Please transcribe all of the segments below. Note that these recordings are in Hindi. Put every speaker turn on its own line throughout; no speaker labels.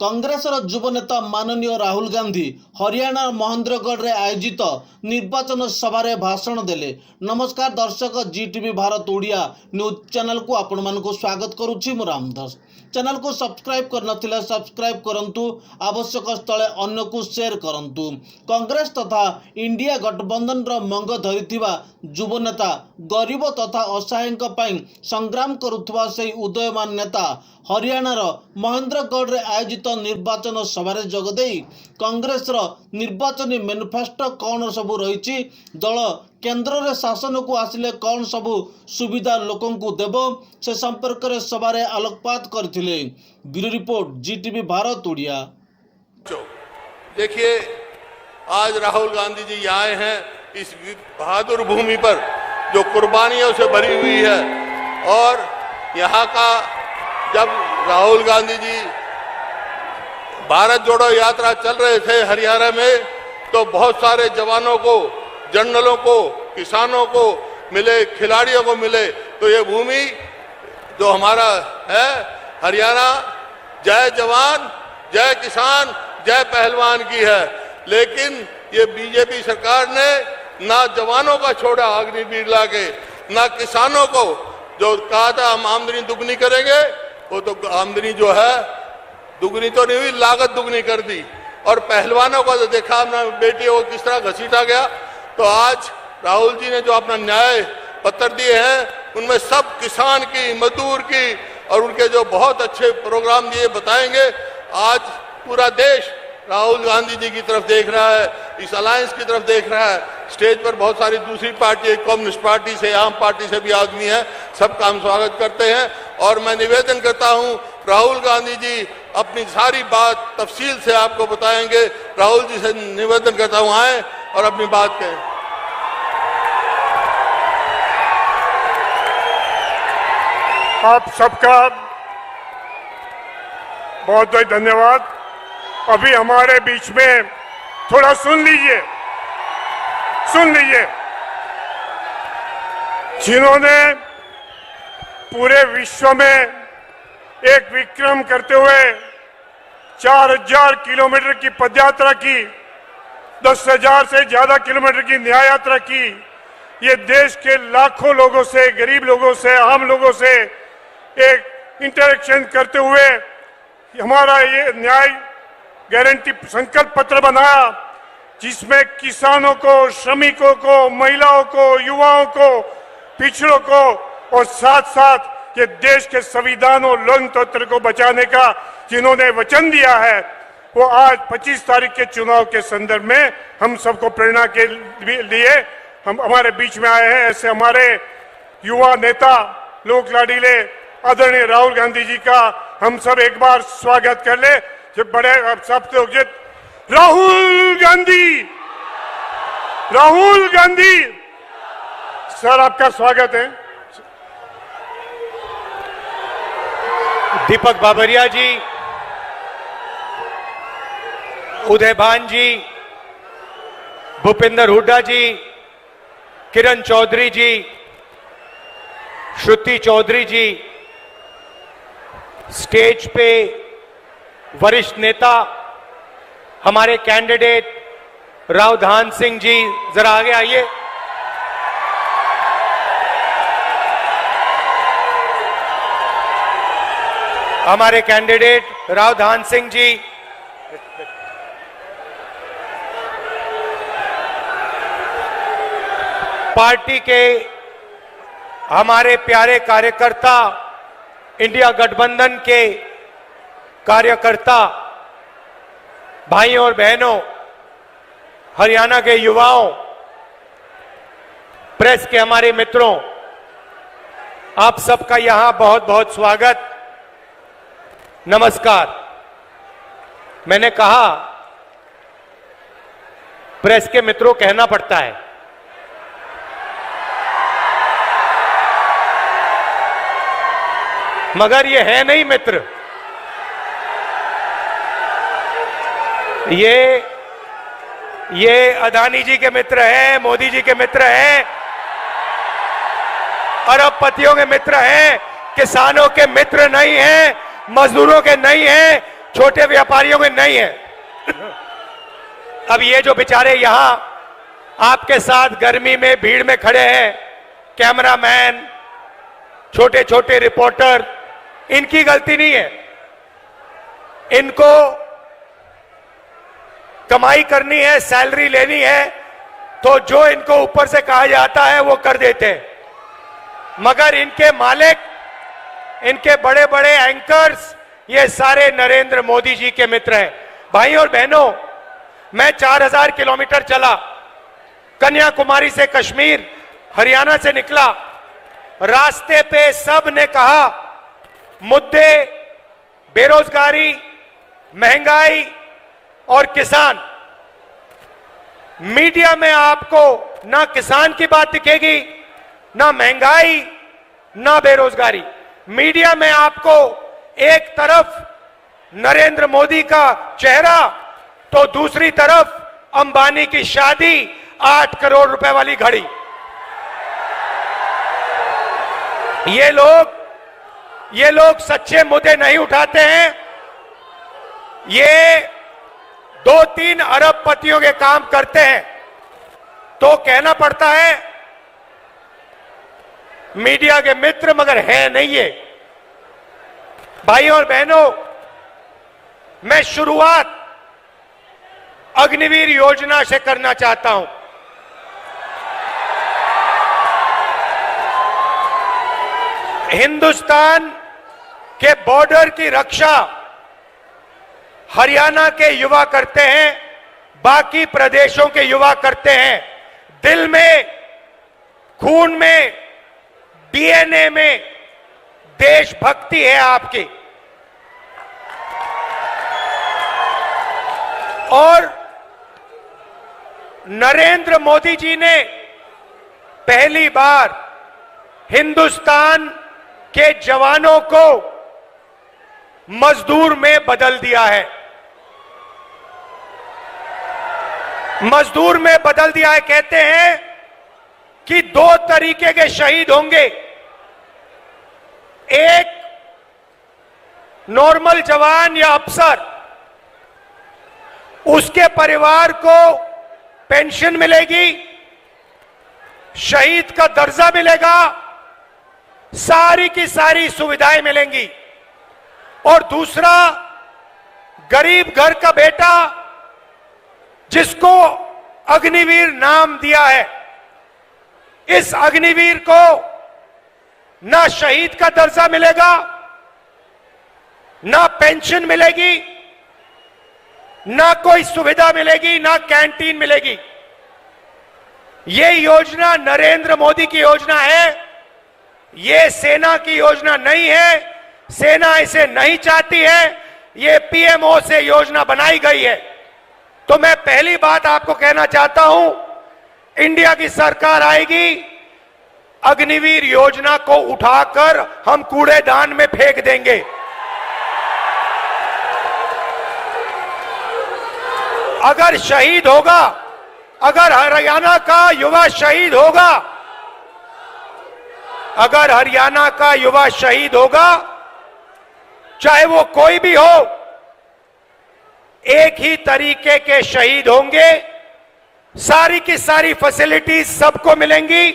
कांग्रेसर युव नेता माननीय राहुल गांधी हरियाणा महेंद्रगढ़ में आयोजित निर्वाचन सभा भाषण देले। नमस्कार दर्शक, जीटीवी भारत ओडिया न्यूज चैनल को आपण मानक स्वागत करुछि। मु रामदास चैनल को सब्सक्राइब कर नथिले सब्सक्राइब करंतु, आवश्यक स्थले अन्य को शेयर करंतु। कांग्रेस तथा इंडिया गठबंधन रो मंग धरिथिबा युव नेता गरीब तथा असहायक पई संग्राम करुथबा सेही उदयमान नेता हरियाणा महेंद्रगढ़ में आयोजित निर्वाचन सभा जोगदे कांग्रेस निर्वाचन मैनिफेस्टो कौन सबू रही, दल केंद्र रे शासन को आसिले कौन सबू सुविधा लोकों को देव से संपर्क में सभा आलोकपात करथिले। Bureau report, Zee TV Bharat Odia.
देखिए, आज राहुल गांधी जी आए हैं इस बहादुर भूमि पर जो कुर्बानियों से भरी हुई है, और यहाँ का जब राहुल गांधी जी भारत जोड़ो यात्रा चल रहे थे हरियाणा में, तो बहुत सारे जवानों को, जनरलों को, किसानों को मिले, खिलाड़ियों को मिले। तो ये भूमि जो हमारा है हरियाणा, जय जवान जय किसान जय पहलवान की है। लेकिन ये बीजेपी सरकार ने ना जवानों का छोड़ा अग्निवीर लाके, ना किसानों को जो कहा था हम आमदनी दुगनी करेंगे, वो तो आमदनी जो है दुगनी तो नहीं हुई, लागत दुगनी कर दी। और पहलवानों को तो देखा अपना बेटियों को किस तरह घसीटा गया। तो आज राहुल जी ने जो अपना न्याय पत्र दिए हैं, उनमें सब किसान की, मजदूर की और उनके जो बहुत अच्छे प्रोग्राम दिए बताएंगे। आज पूरा देश राहुल गांधी जी की तरफ देख रहा है, इस अलायंस की तरफ देख रहा है। स्टेज पर बहुत सारी दूसरी पार्टी, कम्युनिस्ट पार्टी से, आम पार्टी से भी आदमी हैं, सबका हम स्वागत करते हैं। और मैं निवेदन करता हूं, राहुल गांधी जी अपनी सारी बात तफसील से आपको बताएंगे। राहुल जी से निवेदन करता हूं, आए और अपनी बात कहें।
आप सबका बहुत बहुत धन्यवाद। अभी हमारे बीच में थोड़ा सुन लीजिए, जिन्होंने पूरे विश्व में एक विक्रम करते हुए 4000 किलोमीटर की पदयात्रा की, 10,000 से ज्यादा किलोमीटर की न्याय यात्रा की, ये देश के लाखों लोगों से, गरीब लोगों से, आम लोगों से एक इंटरेक्शन करते हुए हमारा ये न्याय गारंटी संकल्प पत्र बनाया, जिसमें किसानों को, श्रमिकों को, महिलाओं को, युवाओं को, पिछड़ों को और साथ साथ ये देश के संविधान और लोकतंत्र को बचाने का जिन्होंने वचन दिया है, वो आज 25 तारीख के चुनाव के संदर्भ में हम सबको प्रेरणा के लिए हम हमारे बीच में आए हैं। ऐसे हमारे युवा नेता, लोक लाडीले आदरणीय राहुल गांधी जी का हम सब एक बार स्वागत कर ले। जब बड़े सब लोग राहुल गांधी, राहुल गांधी सर, आपका स्वागत है।
दीपक बाबरिया जी, उदयभान जी, भूपेंद्र हुड्डा जी, किरण चौधरी जी, श्रुति चौधरी जी, स्टेज पे वरिष्ठ नेता हमारे कैंडिडेट रावधान सिंह जी, जरा आगे आइए। हमारे कैंडिडेट रावधान सिंह जी, पार्टी के हमारे प्यारे कार्यकर्ता, इंडिया गठबंधन के कार्यकर्ता, भाइयों और बहनों, हरियाणा के युवाओं, प्रेस के हमारे मित्रों, आप सबका यहां बहुत बहुत स्वागत, नमस्कार। मैंने कहा प्रेस के मित्रों कहना पड़ता है, मगर ये है नहीं मित्र, ये अदानी जी के मित्र हैं, मोदी जी के मित्र हैं, अरबपतियों के मित्र हैं, किसानों के मित्र नहीं हैं, मजदूरों के नहीं हैं, छोटे व्यापारियों के नहीं है। अब ये जो बेचारे यहां आपके साथ गर्मी में भीड़ में खड़े हैं, कैमरामैन, छोटे छोटे रिपोर्टर, इनकी गलती नहीं है। इनको कमाई करनी है, सैलरी लेनी है, तो जो इनको ऊपर से कहा जाता है वो कर देते हैं। मगर इनके मालिक, इनके बड़े बड़े एंकर्स, ये सारे नरेंद्र मोदी जी के मित्र हैं। भाई और बहनों, मैं 4000 किलोमीटर चला, कन्याकुमारी से कश्मीर, हरियाणा से निकला। रास्ते पे सब ने कहा मुद्दे बेरोजगारी, महंगाई और किसान। मीडिया में आपको ना किसान की बात दिखेगी, ना महंगाई, ना बेरोजगारी। मीडिया में आपको एक तरफ नरेंद्र मोदी का चेहरा, तो दूसरी तरफ अंबानी की शादी, 8 करोड़ रुपए वाली घड़ी। ये लोग सच्चे मुद्दे नहीं उठाते हैं। ये 2-3 अरबपतियों के काम करते हैं, तो कहना पड़ता है मीडिया के मित्र, मगर है नहीं ये। भाइयों और बहनों, मैं शुरुआत अग्निवीर योजना से करना चाहता हूं। हिंदुस्तान के बॉर्डर की रक्षा हरियाणा के युवा करते हैं, बाकी प्रदेशों के युवा करते हैं। दिल में, खून में, डीएनए में देशभक्ति है आपकी। और नरेंद्र मोदी जी ने पहली बार हिंदुस्तान के जवानों को मजदूर में बदल दिया है। मजदूर में बदल दिया है। कहते हैं कि 2 तरीके के शहीद होंगे, एक नॉर्मल जवान या अफसर, उसके परिवार को पेंशन मिलेगी, शहीद का दर्जा मिलेगा, सारी की सारी सुविधाएं मिलेंगी। और दूसरा, गरीब घर का बेटा जिसको अग्निवीर नाम दिया है, इस अग्निवीर को ना शहीद का दर्जा मिलेगा, ना पेंशन मिलेगी, ना कोई सुविधा मिलेगी, ना कैंटीन मिलेगी। ये योजना नरेंद्र मोदी की योजना है, ये सेना की योजना नहीं है। सेना इसे नहीं चाहती है, ये पीएमओ से योजना बनाई गई है। तो मैं पहली बात आपको कहना चाहता हूं, इंडिया की सरकार आएगी, अग्निवीर योजना को उठाकर हम कूड़ेदान में फेंक देंगे। अगर शहीद होगा, अगर हरियाणा का युवा शहीद होगा, अगर हरियाणा का युवा शहीद होगा, चाहे वो कोई भी हो, एक ही तरीके के शहीद होंगे। सारी की सारी फैसिलिटीज सबको मिलेंगी।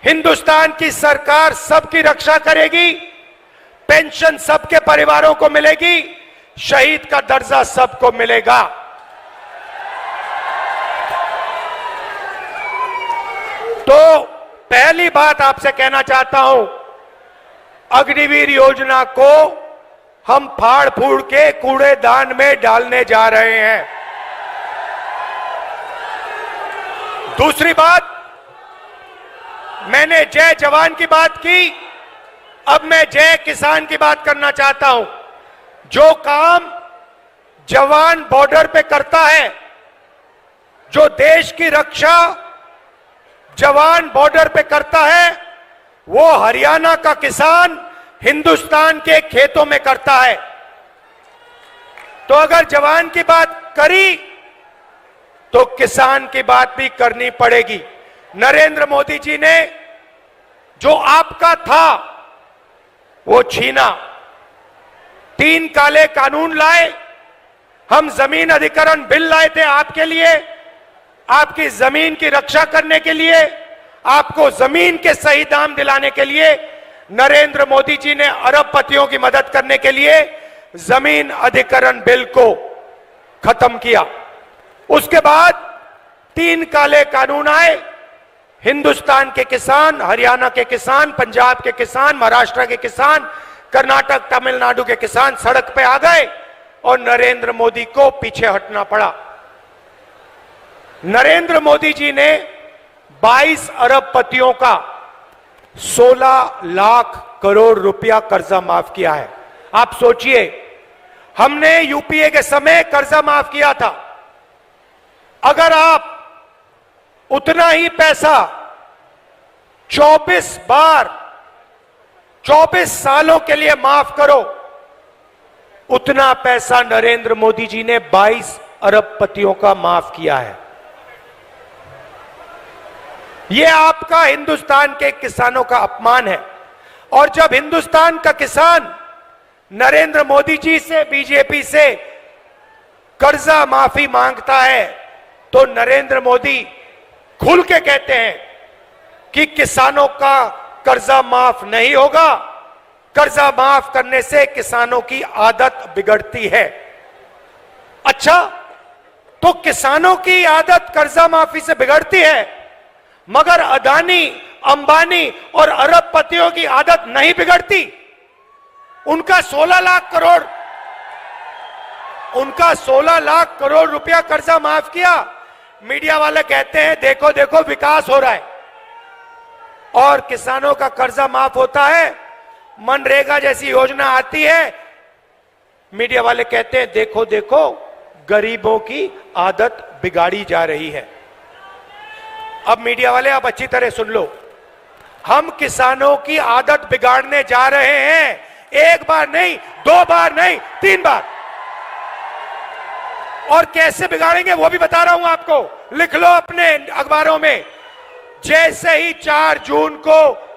हिंदुस्तान की सरकार सबकी रक्षा करेगी, पेंशन सबके परिवारों को मिलेगी, शहीद का दर्जा सबको मिलेगा। तो पहली बात आपसे कहना चाहता हूं, अग्निवीर योजना को हम फाड़ फूड़ के कूड़ेदान में डालने जा रहे हैं। दूसरी बात, मैंने जय जवान की बात की, अब मैं जय किसान की बात करना चाहता हूं। जो काम जवान बॉर्डर पे करता है, जो देश की रक्षा जवान बॉर्डर पे करता है, वो हरियाणा का किसान हिंदुस्तान के खेतों में करता है। तो अगर जवान की बात करी तो किसान की बात भी करनी पड़ेगी। नरेंद्र मोदी जी ने जो आपका था वो छीना। 3 काले कानून लाए, हम जमीन अधिग्रहण बिल लाए थे आपके लिए, आपकी जमीन की रक्षा करने के लिए, आपको जमीन के सही दाम दिलाने के लिए। नरेंद्र मोदी जी ने अरबपतियों की मदद करने के लिए जमीन अधिग्रहण बिल को खत्म किया। उसके बाद 3 काले कानून आए। हिंदुस्तान के किसान, हरियाणा के किसान, पंजाब के किसान, महाराष्ट्र के किसान, कर्नाटक, तमिलनाडु के किसान सड़क पे आ गए और नरेंद्र मोदी को पीछे हटना पड़ा। नरेंद्र मोदी जी ने 22 अरबपतियों का 16 लाख करोड़ रुपया कर्जा माफ किया है। आप सोचिए, हमने यूपीए के समय कर्जा माफ किया था। अगर आप उतना ही पैसा 24 बार 24 सालों के लिए माफ करो, उतना पैसा नरेंद्र मोदी जी ने 22 अरबपतियों का माफ किया है। यह आपका हिंदुस्तान के किसानों का अपमान है। और जब हिंदुस्तान का किसान नरेंद्र मोदी जी से, बीजेपी से कर्जा माफी मांगता है तो नरेंद्र मोदी खुल के कहते हैं कि किसानों का कर्जा माफ नहीं होगा, कर्जा माफ करने से किसानों की आदत बिगड़ती है। अच्छा, तो किसानों की आदत कर्जा माफी से बिगड़ती है, मगर अदानी, अंबानी और अरबपतियों की आदत नहीं बिगड़ती। उनका 16 लाख करोड़ रुपया कर्जा माफ किया। मीडिया वाले कहते हैं देखो देखो विकास हो रहा है, और किसानों का कर्जा माफ होता है। मनरेगा जैसी योजना आती है, मीडिया वाले कहते हैं देखो देखो गरीबों की आदत बिगाड़ी जा रही है। अब मीडिया वाले, आप अच्छी तरह सुन लो, हम किसानों की आदत बिगाड़ने जा रहे हैं। एक बार नहीं, 2 बार नहीं, 3 बार। और कैसे बिगाड़ेंगे वो भी बता रहा हूं आपको, लिख लो अपने अखबारों में। जैसे ही 4 जून को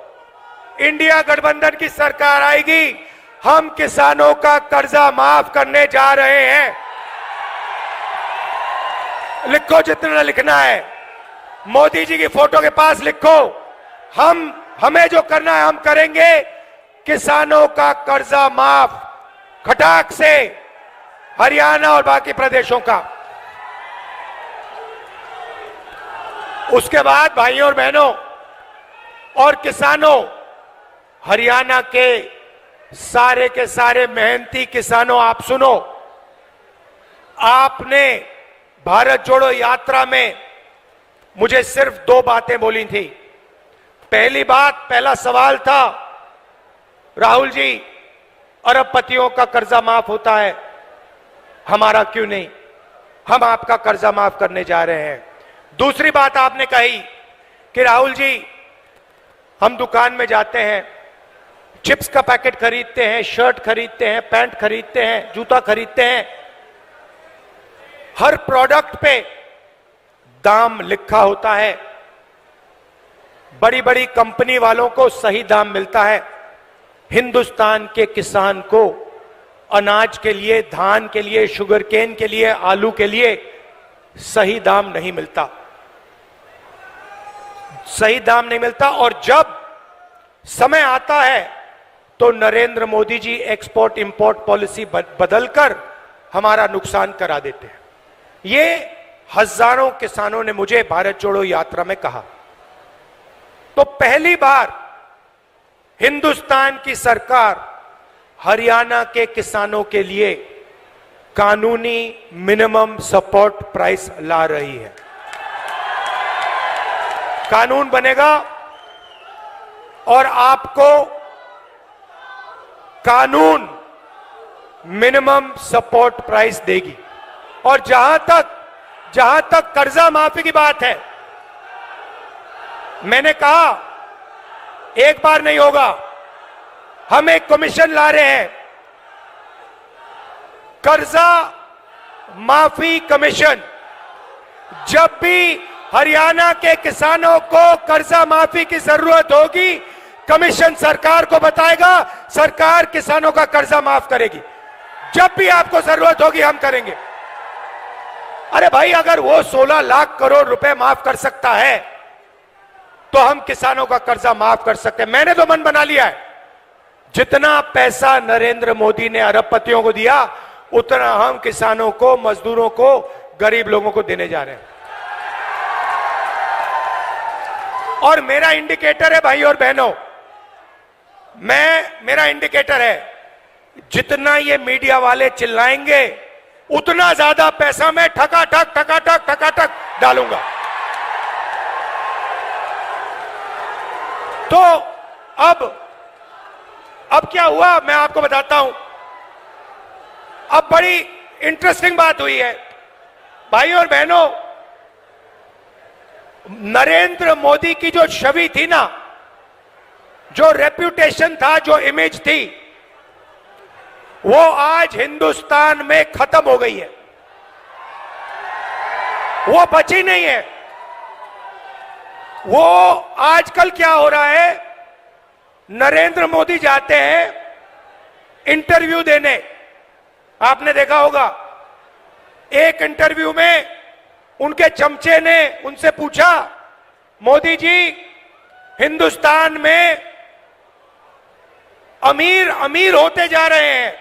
इंडिया गठबंधन की सरकार आएगी, हम किसानों का कर्जा माफ करने जा रहे हैं। लिखो जितना लिखना है, मोदी जी की फोटो के पास लिखो। हमें जो करना है हम करेंगे। किसानों का कर्जा माफ खटाक से, हरियाणा और बाकी प्रदेशों का। उसके बाद भाइयों और बहनों और किसानों, हरियाणा के सारे मेहनती किसानों, आप सुनो। आपने भारत जोड़ो यात्रा में मुझे सिर्फ 2 बातें बोली थी। पहली बात, पहला सवाल था, राहुल जी अरबपतियों का कर्जा माफ होता है, हमारा क्यों नहीं? हम आपका कर्जा माफ करने जा रहे हैं। दूसरी बात आपने कही कि राहुल जी हम दुकान में जाते हैं, चिप्स का पैकेट खरीदते हैं, शर्ट खरीदते हैं, पैंट खरीदते हैं, जूता खरीदते हैं, हर प्रोडक्ट पे दाम लिखा होता है, बड़ी बड़ी कंपनी वालों को सही दाम मिलता है, हिंदुस्तान के किसान को अनाज के लिए, धान के लिए, शुगर केन के लिए, आलू के लिए सही दाम नहीं मिलता, सही दाम नहीं मिलता। और जब समय आता है तो Narendra Modi ji export import policy बदलकर हमारा नुकसान करा देते हैं। ये हजारों किसानों ने मुझे भारत जोड़ो यात्रा में कहा। तो पहली बार हिंदुस्तान की सरकार हरियाणा के किसानों के लिए कानूनी मिनिमम सपोर्ट प्राइस ला रही है। कानून बनेगा और आपको कानून मिनिमम सपोर्ट प्राइस देगी। और जहां तक कर्जा माफी की बात है, मैंने कहा एक बार नहीं होगा, हम एक कमीशन ला रहे हैं, कर्जा माफी कमीशन। जब भी हरियाणा के किसानों को कर्जा माफी की जरूरत होगी, कमीशन सरकार को बताएगा, सरकार किसानों का कर्जा माफ करेगी। जब भी आपको जरूरत होगी हम करेंगे। अरे भाई, अगर वो 16 लाख करोड़ रुपए माफ कर सकता है तो हम किसानों का कर्जा माफ कर सकते हैं। मैंने तो मन बना लिया है, जितना पैसा नरेंद्र मोदी ने अरबपतियों को दिया उतना हम किसानों को, मजदूरों को, गरीब लोगों को देने जा रहे हैं। और मेरा इंडिकेटर है भाई और बहनों, मेरा इंडिकेटर है, जितना ये मीडिया वाले चिल्लाएंगे उतना ज्यादा पैसा मैं ठकाठक डालूंगा। तो अब क्या हुआ मैं आपको बताता हूं। अब बड़ी इंटरेस्टिंग बात हुई है भाई और बहनों। नरेंद्र मोदी की जो छवि थी ना, जो रेप्यूटेशन था, जो इमेज थी, वो आज हिंदुस्तान में खत्म हो गई है, वो बची नहीं है। वो आजकल क्या हो रहा है, नरेंद्र मोदी जाते हैं इंटरव्यू देने, आपने देखा होगा एक इंटरव्यू में उनके चमचे ने उनसे पूछा, मोदी जी हिंदुस्तान में अमीर अमीर होते जा रहे हैं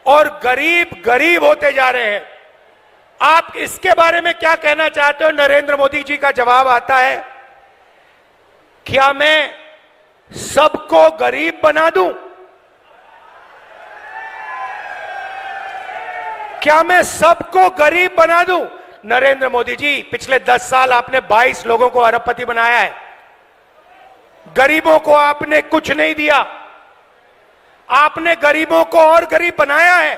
और गरीब गरीब होते जा रहे हैं, आप इसके बारे में क्या कहना चाहते हो? नरेंद्र मोदी जी का जवाब आता है, क्या मैं सबको गरीब बना दूं? क्या मैं सबको गरीब बना दूं? नरेंद्र मोदी जी, पिछले 10 साल आपने 22 लोगों को अरबपति बनाया है, गरीबों को आपने कुछ नहीं दिया, आपने गरीबों को और गरीब बनाया है।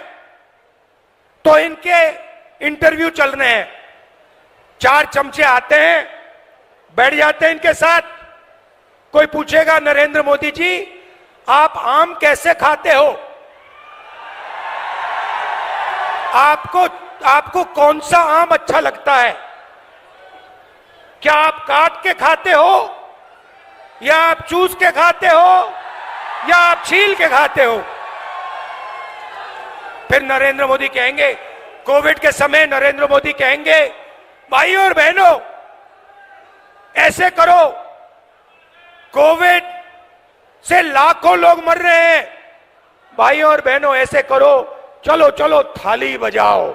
तो इनके इंटरव्यू चल रहे हैं, 4 चमचे आते हैं, बैठ जाते हैं इनके साथ, कोई पूछेगा नरेंद्र मोदी जी आप आम कैसे खाते हो, आपको कौन सा आम अच्छा लगता है, क्या आप काट के खाते हो या आप चूस के खाते हो या आप छील के खाते हो? फिर नरेंद्र मोदी कहेंगे, कोविड के समय नरेंद्र मोदी कहेंगे, भाई और बहनों ऐसे करो, कोविड से लाखों लोग मर रहे हैं, भाई और बहनों ऐसे करो, चलो चलो थाली बजाओ।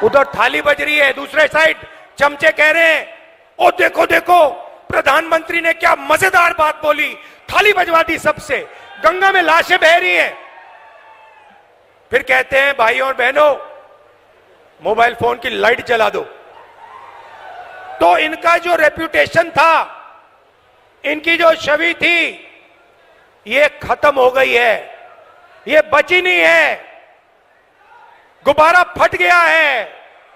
उधर थाली बज रही है, दूसरे साइड चमचे कह रहे हैं, ओ देखो देखो प्रधानमंत्री ने क्या मजेदार बात बोली, थाली बजवा दी सबसे, गंगा में लाशें बह रही हैं। फिर कहते हैं भाइयों और बहनों मोबाइल फोन की लाइट जला दो। तो इनका जो रेप्यूटेशन था, इनकी जो छवि थी, ये खत्म हो गई है, ये बची नहीं है, गुब्बारा फट गया है,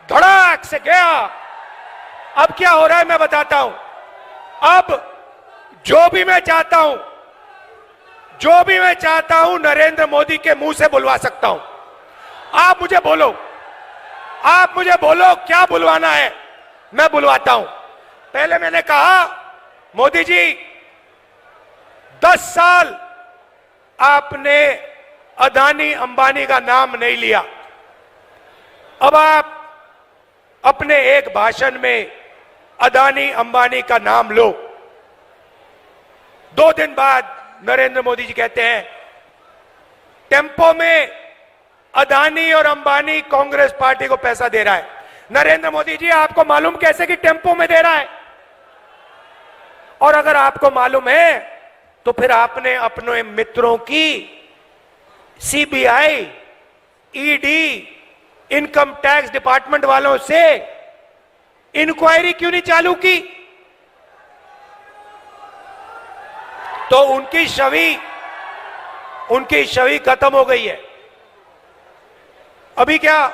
धड़ाक से गया। अब क्या हो रहा है मैं बताता हूं। अब जो भी मैं चाहता हूं नरेंद्र मोदी के मुंह से बुलवा सकता हूं। आप मुझे बोलो क्या बुलवाना है, मैं बुलवाता हूं। पहले मैंने कहा मोदी जी 10 साल आपने अदानी अंबानी का नाम नहीं लिया, अब आप अपने एक भाषण में अदानी अंबानी का नाम लो। 2 दिन बाद नरेंद्र मोदी जी कहते हैं टेम्पो में अदानी और अंबानी कांग्रेस पार्टी को पैसा दे रहा है। नरेंद्र मोदी जी आपको मालूम कैसे कि टेम्पो में दे रहा है? और अगर आपको मालूम है तो फिर आपने अपने मित्रों की CBI, ED, income tax department वालों से इंक्वायरी क्यों नहीं चालू की? तो उनकी छवि खत्म हो गई है। अभी क्या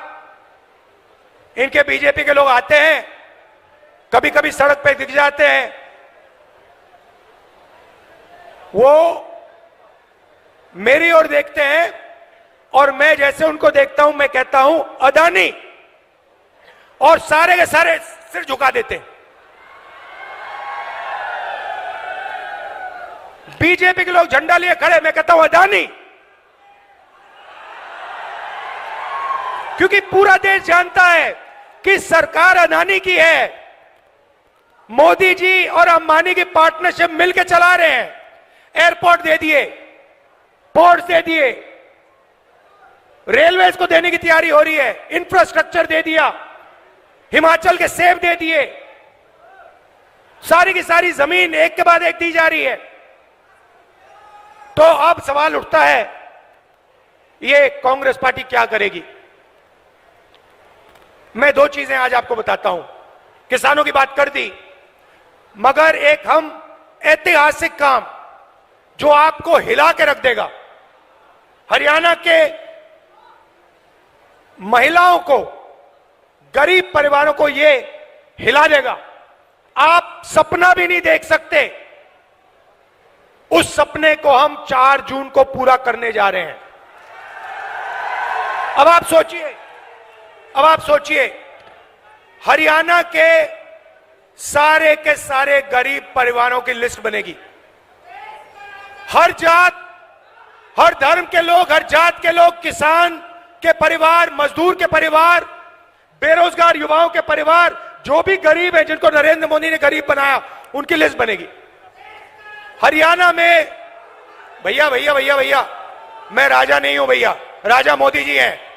इनके बीजेपी के लोग आते हैं, कभी कभी सड़क पे दिख जाते हैं, वो मेरी ओर देखते हैं और मैं जैसे उनको देखता हूं मैं कहता हूं अदानी, और सारे के सारे सिर झुका देते हैं। बीजेपी के लोग झंडा लिए खड़े, मैं कहता हूं अदानी, क्योंकि पूरा देश जानता है कि सरकार अदानी की है, मोदी जी और अंबानी की पार्टनरशिप मिलकर चला रहे हैं। एयरपोर्ट दे दिए, पोर्ट्स दे दिए, रेलवेज को देने की तैयारी हो रही है, इंफ्रास्ट्रक्चर दे दिया, हिमाचल के सेब दे दिए, सारी की सारी जमीन एक के बाद एक दी जा रही है। तो अब सवाल उठता है, ये कांग्रेस पार्टी क्या करेगी? मैं दो चीजें आज आपको बताता हूं। किसानों की बात कर दी, मगर एक हम ऐतिहासिक काम जो आपको हिला के रख देगा, हरियाणा के महिलाओं को, गरीब परिवारों को ये हिला देगा। आप सपना भी नहीं देख सकते, उस सपने को हम 4 जून को पूरा करने जा रहे हैं। अब आप सोचिए, हरियाणा के सारे गरीब परिवारों की लिस्ट बनेगी। हर जात, हर धर्म के लोग, हर जात के लोग, किसान के परिवार, मजदूर के परिवार, बेरोजगार युवाओं के परिवार, जो भी गरीब है, जिनको नरेंद्र मोदी ने गरीब बनाया, उनकी लिस्ट बनेगी हरियाणा में। भैया, मैं राजा नहीं हूं भैया, राजा मोदी जी हैं।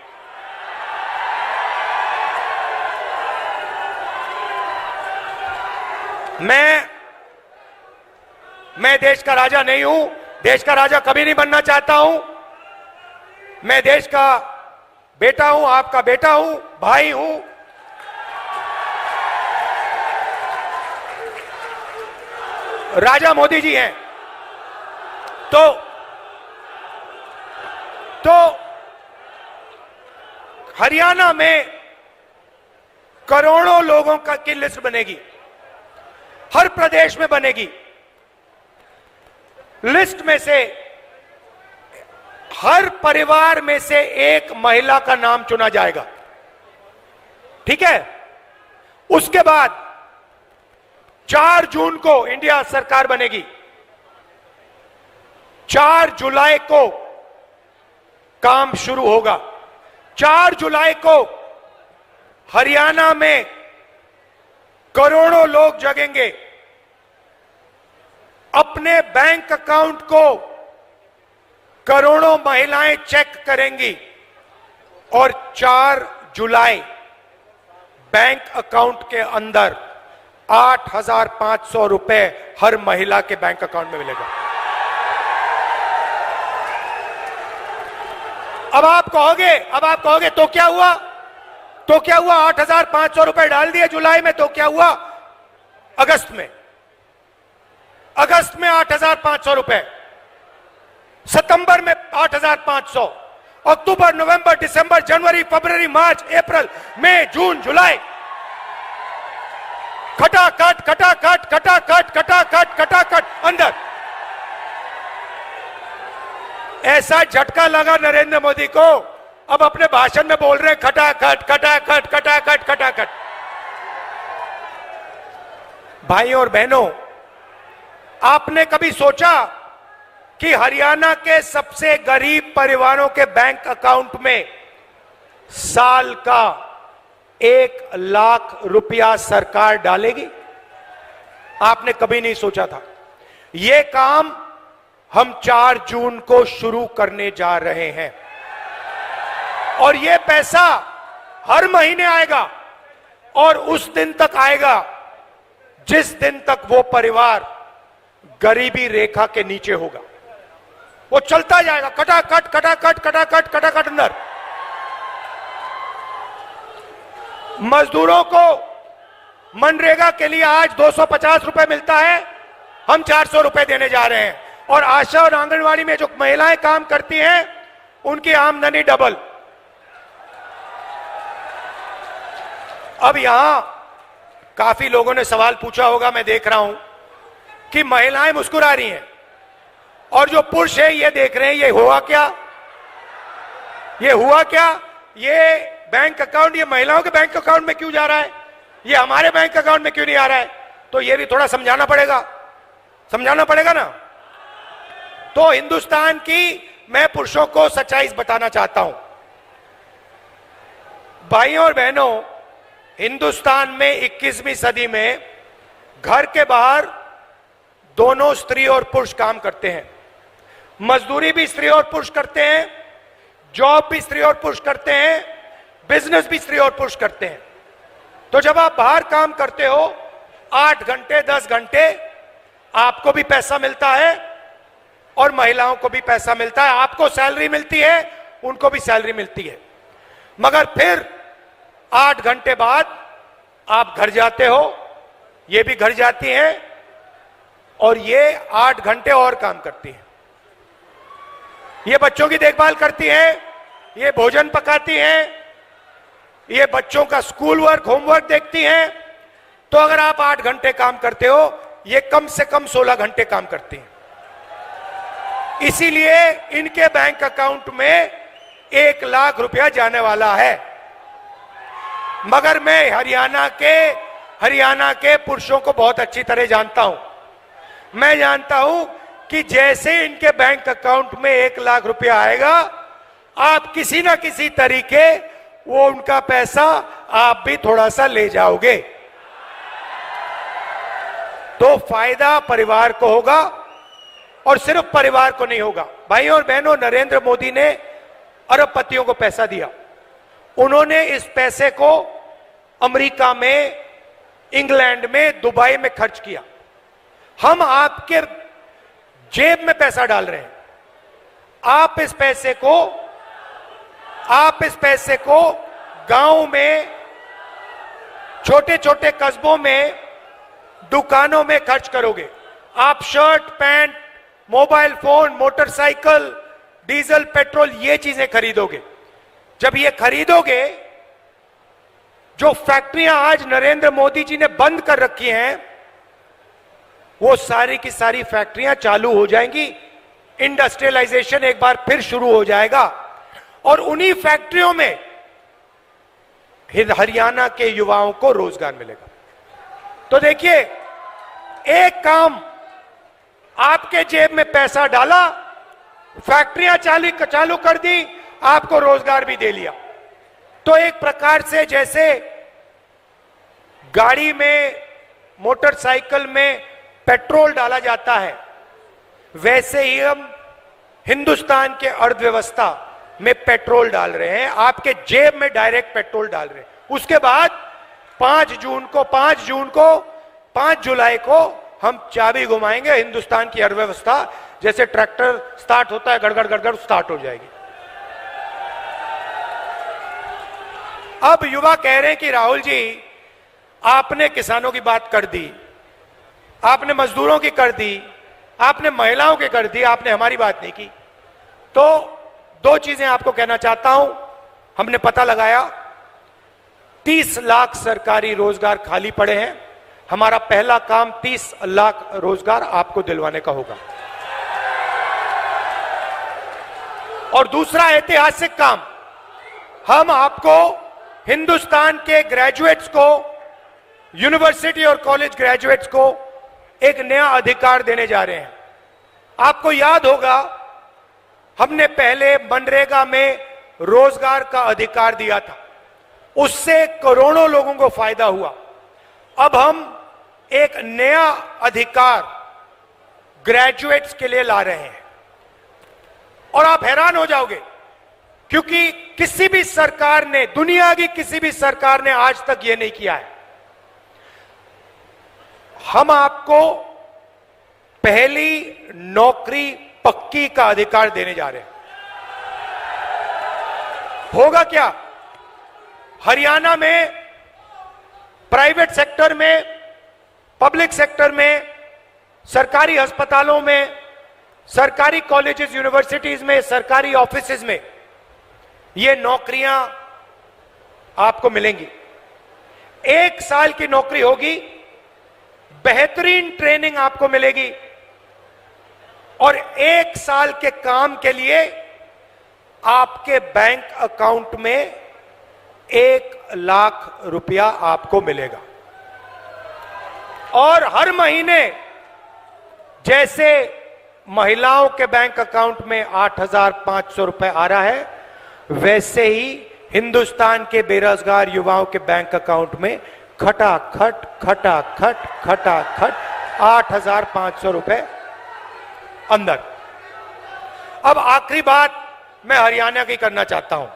मैं देश का राजा नहीं हूं, देश का राजा कभी नहीं बनना चाहता हूं। मैं देश का बेटा हूं, आपका बेटा हूं, भाई हूं। राजा मोदी जी हैं। तो हरियाणा में करोड़ों लोगों की लिस्ट बनेगी, हर प्रदेश में बनेगी। लिस्ट में से हर परिवार में से एक महिला का नाम चुना जाएगा, ठीक है? उसके बाद 4 जून को इंडिया सरकार बनेगी। 4 जुलाई को काम शुरू होगा। 4 जुलाई को हरियाणा में करोड़ों लोग जगेंगे, अपने बैंक अकाउंट को करोड़ों महिलाएं चेक करेंगी और 4 जुलाई बैंक अकाउंट के अंदर 8,500 रुपए हर महिला के बैंक अकाउंट में मिलेगा। अब आप कहोगे तो क्या हुआ? 8,500 रुपए डाल दिए जुलाई में, तो क्या हुआ? अगस्त में 8,500 रुपए, सितंबर में 8,500, अक्टूबर, नवंबर, दिसंबर, जनवरी, फरवरी, मार्च, अप्रैल, मई, जून, जुलाई, खटाखट अंदर। ऐसा झटका लगा नरेंद्र मोदी को, अब अपने भाषण में बोल रहे हैं खटाखट। भाइयों और बहनों, आपने कभी सोचा कि हरियाणा के सबसे गरीब परिवारों के बैंक अकाउंट में साल का 1 लाख रुपया सरकार डालेगी? आपने कभी नहीं सोचा था। यह काम हम 4 जून को शुरू करने जा रहे हैं और यह पैसा हर महीने आएगा और उस दिन तक आएगा जिस दिन तक वो परिवार गरीबी रेखा के नीचे होगा। वो चलता जाएगा, खटाखट अंदर। मजदूरों को मनरेगा के लिए आज 250 रुपए मिलता है, हम 400 रुपए देने जा रहे हैं। और आशा और आंगनवाड़ी में जो महिलाएं काम करती हैं, उनकी आमदनी डबल। अब यहां काफी लोगों ने सवाल पूछा होगा, मैं देख रहा हूं कि महिलाएं मुस्कुरा रही हैं और जो पुरुष है ये देख रहे हैं, ये हुआ क्या? ये बैंक अकाउंट, ये महिलाओं के बैंक अकाउंट में क्यों जा रहा है, ये हमारे बैंक अकाउंट में क्यों नहीं आ रहा है? तो ये भी थोड़ा समझाना पड़ेगा ना। तो हिंदुस्तान की मैं पुरुषों को सच्चाई बताना चाहता हूं। भाइयों और बहनों, हिंदुस्तान में 21वीं सदी में घर के बाहर दोनों स्त्री और पुरुष काम करते हैं। मजदूरी भी स्त्री और पुरुष करते हैं, जॉब भी स्त्री और पुरुष करते हैं, बिजनेस भी स्त्री और पुरुष करते हैं। तो जब आप बाहर काम करते हो 8 घंटे 10 घंटे, आपको भी पैसा मिलता है और महिलाओं को भी पैसा मिलता है। आपको सैलरी मिलती है, उनको भी सैलरी मिलती है। मगर फिर 8 घंटे बाद आप घर जाते हो, ये भी घर जाती हैं और ये 8 घंटे और काम करती हैं। ये बच्चों की देखभाल करती हैं, ये भोजन पकाती हैं, ये बच्चों का स्कूल वर्क होमवर्क देखती हैं। तो अगर आप 8 घंटे काम करते हो, ये कम से कम 16 घंटे काम करती हैं। इसीलिए इनके बैंक अकाउंट में 1 लाख रुपया जाने वाला है। मगर मैं हरियाणा के पुरुषों को बहुत अच्छी तरह जानता हूं। मैं जानता हूं कि जैसे इनके बैंक अकाउंट में 1 लाख रुपया आएगा, आप किसी ना किसी तरीके वो उनका पैसा आप भी थोड़ा सा ले जाओगे, तो फायदा परिवार को होगा और सिर्फ परिवार को नहीं होगा। भाइयों और बहनों, नरेंद्र मोदी ने अरबपतियों को पैसा दिया। उन्होंने इस पैसे को अमेरिका में, इंग्लैंड में, दुबई में खर्च किया। हम आपके जेब में पैसा डाल रहे हैं। आप इस पैसे को गांव में, छोटे छोटे कस्बों में, दुकानों में खर्च करोगे। आप shirt, pant, mobile phone, motorcycle, diesel, petrol, ये चीजें खरीदोगे। जब ये खरीदोगे, जो फैक्ट्रियां आज नरेंद्र मोदी जी ने बंद कर रखी हैं, वो सारी की सारी फैक्ट्रियां चालू हो जाएंगी। इंडस्ट्रियलाइजेशन एक बार फिर शुरू हो जाएगा और उन्हीं फैक्ट्रियों में हरियाणा के युवाओं को रोजगार मिलेगा। तो देखिए, एक काम, आपके जेब में पैसा डाला, फैक्ट्रियां चालू कर दी, आपको रोजगार भी दे लिया। तो एक प्रकार से जैसे गाड़ी में, मोटरसाइकिल में पेट्रोल डाला जाता है, वैसे ही हम हिंदुस्तान के अर्थव्यवस्था में पेट्रोल डाल रहे हैं। आपके जेब में डायरेक्ट पेट्रोल डाल रहे हैं। उसके बाद 5 जुलाई को हम चाबी घुमाएंगे, हिंदुस्तान की अर्थव्यवस्था जैसे ट्रैक्टर स्टार्ट होता है, गड़गड़ गड़गड़ स्टार्ट हो जाएगी। अब युवा कह रहे हैं कि राहुल जी, आपने किसानों की बात कर दी, आपने मजदूरों की कर दी, आपने महिलाओं की कर दी, आपने हमारी बात नहीं की। तो 2 चीजें आपको कहना चाहता हूं। हमने पता लगाया 30 लाख सरकारी रोजगार खाली पड़े हैं। हमारा पहला काम 30 लाख रोजगार आपको दिलवाने का होगा। और दूसरा ऐतिहासिक काम, हम आपको हिंदुस्तान के ग्रेजुएट्स को, यूनिवर्सिटी और कॉलेज ग्रेजुएट्स को एक नया अधिकार देने जा रहे हैं। आपको याद होगा, हमने पहले मनरेगा में रोजगार का अधिकार दिया था, उससे करोड़ों लोगों को फायदा हुआ। अब हम एक नया अधिकार ग्रेजुएट्स के लिए ला रहे हैं और आप हैरान हो जाओगे, क्योंकि किसी भी सरकार ने, दुनिया की किसी भी सरकार ने आज तक यह नहीं किया है। हम आपको पहली नौकरी पक्की का अधिकार देने जा रहे हैं। होगा क्या? हरियाणा में प्राइवेट सेक्टर में, पब्लिक सेक्टर में, सरकारी अस्पतालों में, सरकारी कॉलेजेस, यूनिवर्सिटीज में, सरकारी ऑफिसेज में ये नौकरियां आपको मिलेंगी। 1 साल की नौकरी होगी, बेहतरीन ट्रेनिंग आपको मिलेगी और 1 साल के काम के लिए आपके बैंक अकाउंट में 1 लाख रुपया आपको मिलेगा। और हर महीने जैसे महिलाओं के बैंक अकाउंट में 8,500 रुपए आ रहा है, वैसे ही हिंदुस्तान के बेरोजगार युवाओं के बैंक अकाउंट में खटाखट खटाखट खटाखट 8,500 रुपए अंदर। अब आखिरी बात मैं हरियाणा की करना चाहता हूं।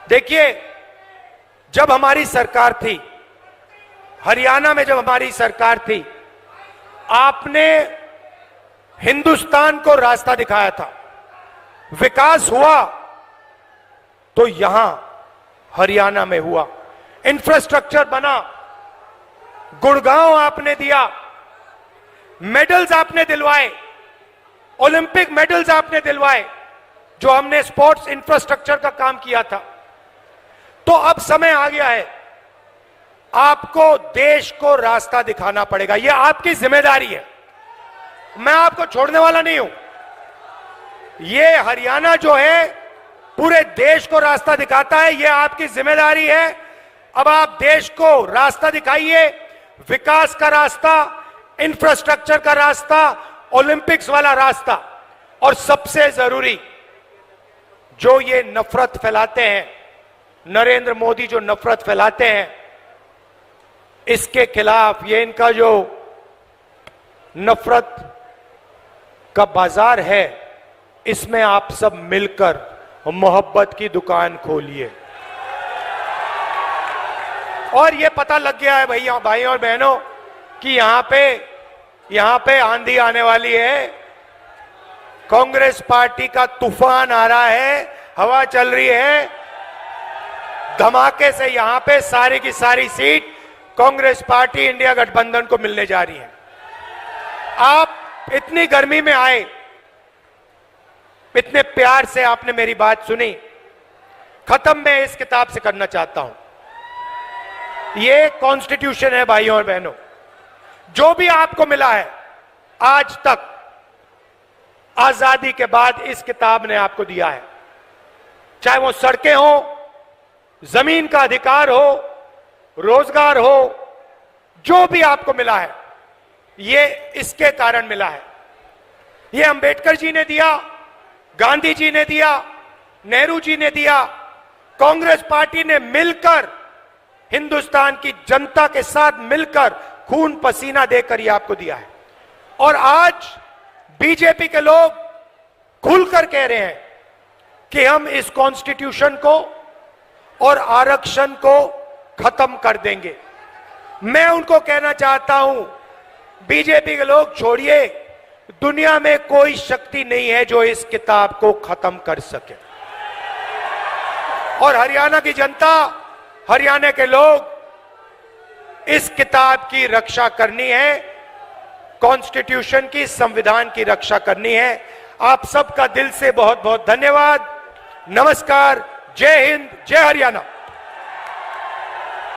देखिए, जब हमारी सरकार थी, हरियाणा में जब हमारी सरकार थी, आपने हिंदुस्तान को रास्ता दिखाया था। विकास हुआ तो यहां हरियाणा में हुआ, इंफ्रास्ट्रक्चर बना, गुड़गांव आपने दिया, मेडल्स आपने दिलवाए, ओलंपिक मेडल्स आपने दिलवाए, जो हमने स्पोर्ट्स इंफ्रास्ट्रक्चर का काम किया था। तो अब समय आ गया है, आपको देश को रास्ता दिखाना पड़ेगा। यह आपकी जिम्मेदारी है, मैं आपको छोड़ने वाला नहीं हूं। यह हरियाणा जो है पूरे देश को रास्ता दिखाता है, यह आपकी जिम्मेदारी है। अब आप देश को रास्ता दिखाइए, विकास का रास्ता, इंफ्रास्ट्रक्चर का रास्ता, ओलंपिक्स वाला रास्ता। और सबसे जरूरी, जो ये नफरत फैलाते हैं, नरेंद्र मोदी जो नफरत फैलाते हैं, इसके खिलाफ, ये इनका जो नफरत का बाजार है, इसमें आप सब मिलकर मोहब्बत की दुकान खोलिए। और ये पता लग गया है भैया, भाई और बहनों, कि यहां पे आंधी आने वाली है, कांग्रेस पार्टी का तूफान आ रहा है, हवा चल रही है, धमाके से यहां पे सारी की सारी सीट कांग्रेस पार्टी इंडिया गठबंधन को मिलने जा रही है। आप इतनी गर्मी में आए, इतने प्यार से आपने मेरी बात सुनी। खत्म मैं इस किताब से करना चाहता हूं। ये कॉन्स्टिट्यूशन है भाइयों और बहनों, जो भी आपको मिला है आज तक, आजादी के बाद इस किताब ने आपको दिया है। चाहे वो सड़कें हो, जमीन का अधिकार हो, रोजगार हो, जो भी आपको मिला है, ये इसके कारण मिला है। ये अंबेडकर जी ने दिया, गांधी जी ने दिया, नेहरू जी ने दिया, कांग्रेस पार्टी ने मिलकर, हिंदुस्तान की जनता के साथ मिलकर खून पसीना देकर ये आपको दिया है। और आज बीजेपी के लोग खुलकर कह रहे हैं कि हम इस कॉन्स्टिट्यूशन को और आरक्षण को खत्म कर देंगे। मैं उनको कहना चाहता हूं, बीजेपी के लोग छोड़िए, दुनिया में कोई शक्ति नहीं है जो इस किताब को खत्म कर सके। और हरियाणा की जनता, हरियाणा के लोग इस किताब की रक्षा करनी है, कॉन्स्टिट्यूशन की, संविधान की रक्षा करनी है। आप सबका दिल से बहुत बहुत धन्यवाद। नमस्कार, जय हिंद, जय हरियाणा।